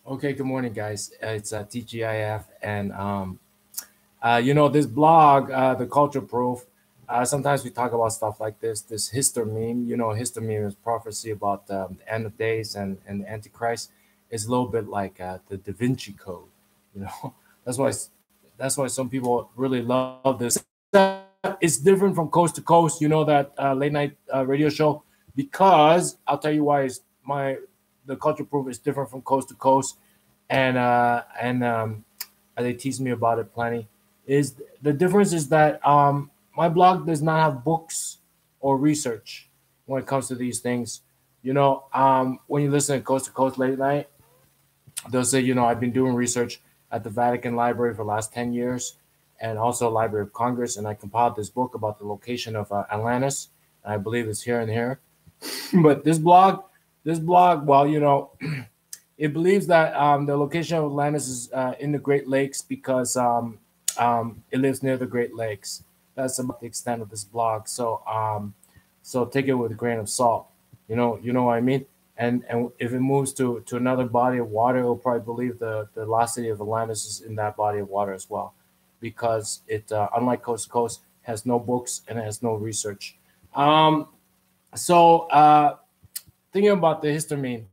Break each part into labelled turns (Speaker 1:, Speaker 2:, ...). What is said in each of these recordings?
Speaker 1: Okay, good morning, guys. It's TGIF, and this blog, the Culture Proof. Sometimes we talk about stuff like this. This Hister meme, Hister meme is prophecy about the end of days and the Antichrist. Is a little bit like the Da Vinci Code. You know, that's why that's why some people really love this. It's different from coast to coast. You know that late night radio show, because I'll tell you why. Is my The Culture Proof is different from coast to coast, and they tease me about it plenty. Is the difference is that my blog does not have books or research when it comes to these things. When you listen to Coast Late Night, they'll say, I've been doing research at the Vatican Library for the last 10 years and also Library of Congress, and I compiled this book about the location of Atlantis. And I believe it's here and here. But this blog, well, it believes that the location of Atlantis is in the Great Lakes because it lives near the Great Lakes. That's about the extent of this blog. So take it with a grain of salt. You know what I mean. And if it moves to another body of water, it'll probably believe the velocity of Atlantis is in that body of water as well, because it unlike coast to coast has no books and it has no research. Um, so thinking about the histamine,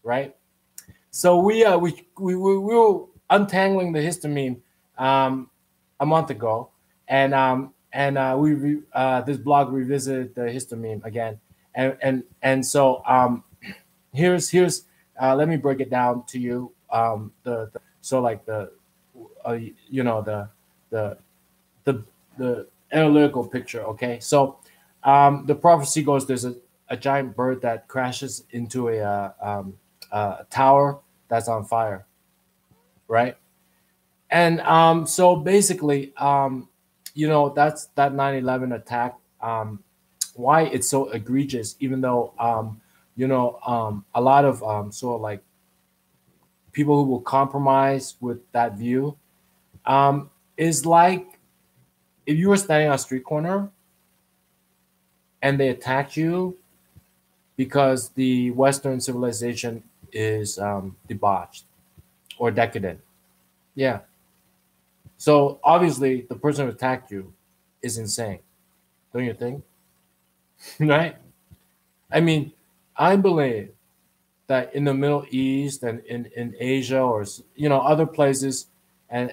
Speaker 1: right? So we were untangling the histamine um, a month ago, and this blog revisited the histamine again, and so here's let me break it down to you. The so like uh, you know the the the analytical picture. Okay, so the prophecy goes: there's a giant bird that crashes into a tower that's on fire, right? And so basically, that's that 9/11 attack. Why it's so egregious, even though a lot of sort of like people who will compromise with that view, is like if you were standing on a street corner and they attacked you because the Western civilization is debauched or decadent. Yeah. So obviously, the person who attacked you is insane, don't you think? Right? I mean, I believe that in the Middle East and in Asia or other places, and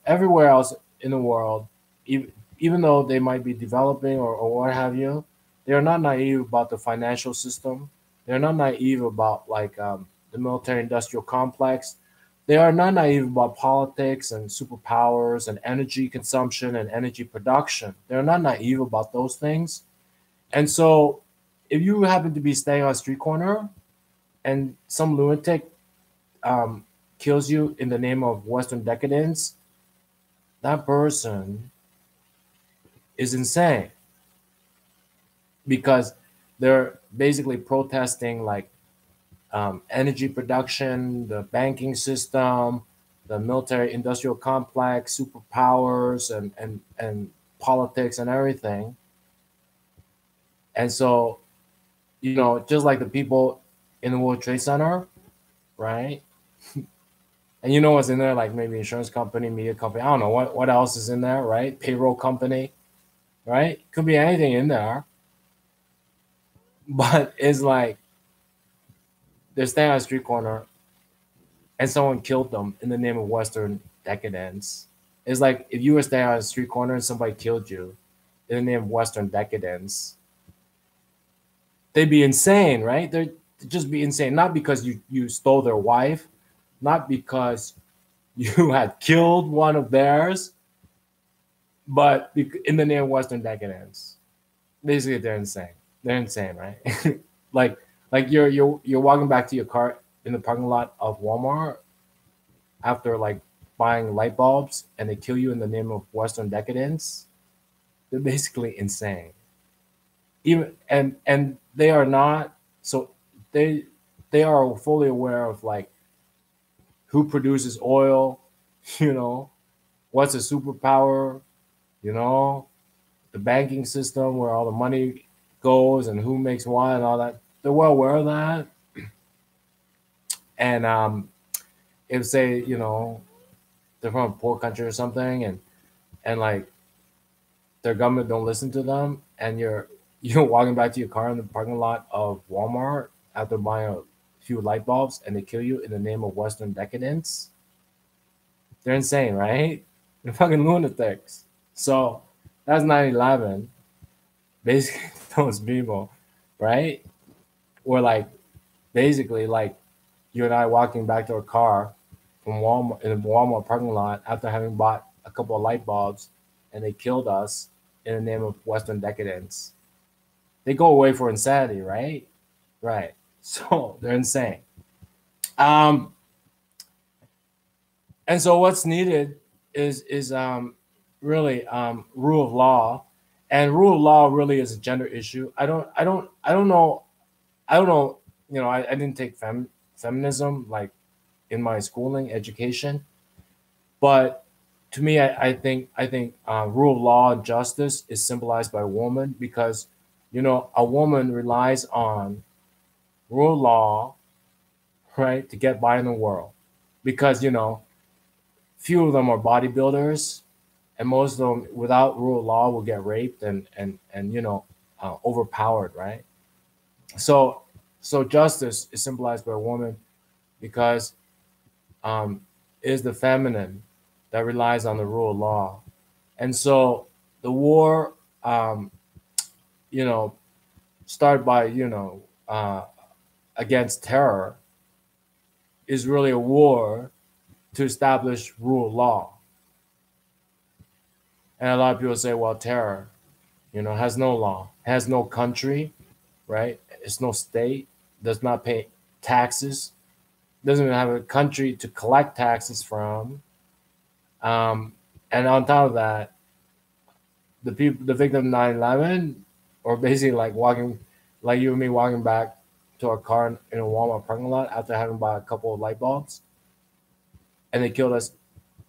Speaker 1: everywhere else in the world, even though they might be developing or what have you, they are not naive about the financial system. They're not naive about like the military industrial complex. They are not naive about politics and superpowers and energy consumption and energy production. They're not naive about those things. And so, if you happen to be staying on a street corner and some lunatic um, kills you in the name of Western decadence, that person is insane, because they're basically protesting like energy production, the banking system, the military industrial complex, superpowers, and politics and everything. And so, just like the people in the World Trade Center, right? And you know what's in there, like maybe insurance company, media company. I don't know what else is in there, right? Payroll company, right? Could be anything in there, but it's like they're standing on a street corner and someone killed them in the name of Western decadence. It's like if you were standing on a street corner and somebody killed you in the name of Western decadence, they'd be insane, right? They'd just be insane, not because you stole their wife, not because you had killed one of theirs, but in the name of Western decadence. Basically, they're insane. They're insane, right? like like you're walking back to your car in the parking lot of Walmart after like buying light bulbs, and they kill you in the name of Western decadence. They're basically insane. Even and they are not so they they are fully aware of like who produces oil, you know, what's a superpower, you know, the banking system where all the money goes and who makes what and all that. They're well aware of that. And if say they're from a poor country or something, and like their government don't listen to them, and you're walking back to your car in the parking lot of Walmart after buying a few light bulbs, and they kill you in the name of Western decadence. They're insane, right? They're fucking lunatics. So that's 9/11. Basically, those people, right? Or like basically like you and I walking back to our car from Walmart in a Walmart parking lot after having bought a couple of light bulbs, and they killed us in the name of Western decadence. They go away for insanity, right? Right. So they're insane. Um, and so what's needed is really rule of law, and rule of law really is a gender issue. I don't know. I don't know. I didn't take feminism like in my schooling education, but to me, I think rule of law and justice is symbolized by a woman, because a woman relies on rule of law, right, to get by in the world, because few of them are bodybuilders, and most of them without rule of law will get raped and overpowered, right? So justice is symbolized by a woman, because um, it is the feminine that relies on the rule of law. And so the war, um, you know, started by, against terror, is really a war to establish rule of law. And a lot of people say, well, terror, has no law, has no country, right? It's no state, does not pay taxes, doesn't even have a country to collect taxes from. Um, and on top of that, the victim of 9/11, or basically like walking, like you and me walking back to our car in a Walmart parking lot after having bought a couple of light bulbs, and they killed us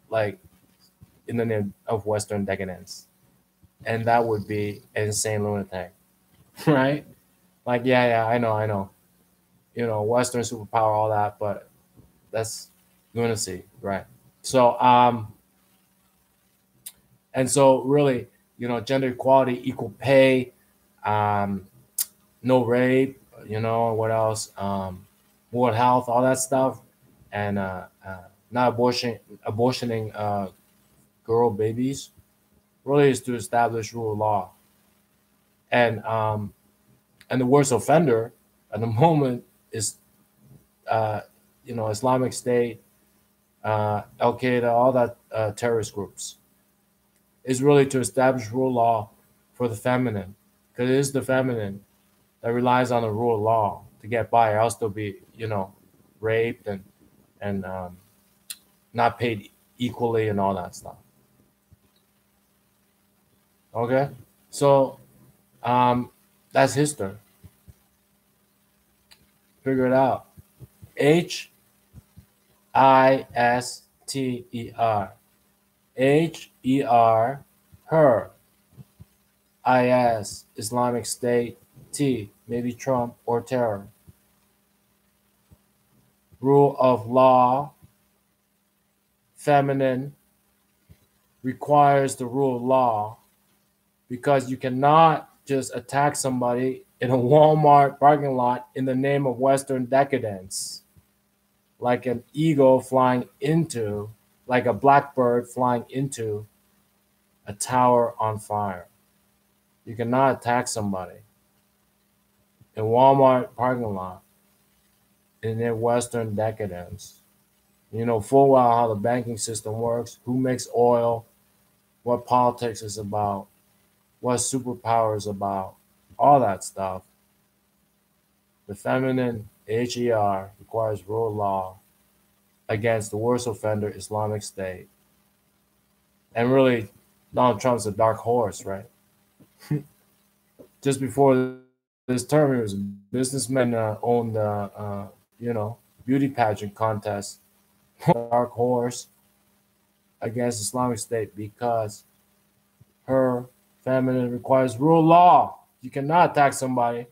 Speaker 1: like in the name of Western decadence, and that would be an insane lunatic, right? Like, yeah, I know, Western superpower, all that, but that's lunacy, right? So, and so really, gender equality, equal pay, um, no rape, what else? World health, all that stuff, and not abortioning girl babies, really is to establish rule of law. And the worst offender at the moment is uh, Islamic State, Al Qaeda, all that terrorist groups, is really to establish rule of law for the feminine, because it is the feminine that relies on the rule of law to get by, or else they'll be, raped and not paid equally and all that stuff. Okay, so that's history. Figure it out. Hister. Her. Her. Is Islamic State. T, maybe Trump or terror. Rule of law, feminine, requires the rule of law, because you cannot just attack somebody in a Walmart parking lot in the name of Western decadence, like an eagle flying into, like a blackbird flying into a tower on fire. You cannot attack somebody in Walmart parking lot in their Western decadence. You know full well how the banking system works, who makes oil, what politics is about, what superpower is about, all that stuff. The feminine HER requires rule of law against the worst offender, Islamic State. And really, Donald Trump's a dark horse, right? Just before this term, he was a businessman, owned, beauty pageant contest. Dark horse against Islamic State, because her feminine requires rule of law. You cannot attack somebody,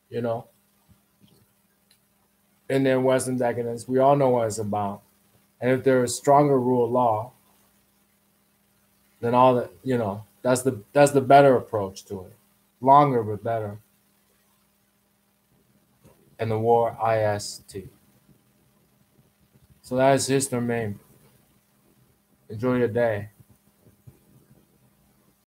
Speaker 1: you know. and then Western decadence. We all know what it's about. And if there is stronger rule of law, then all that, that's the better approach to it. Longer but better. And the war IST. So that is history, man. Enjoy your day.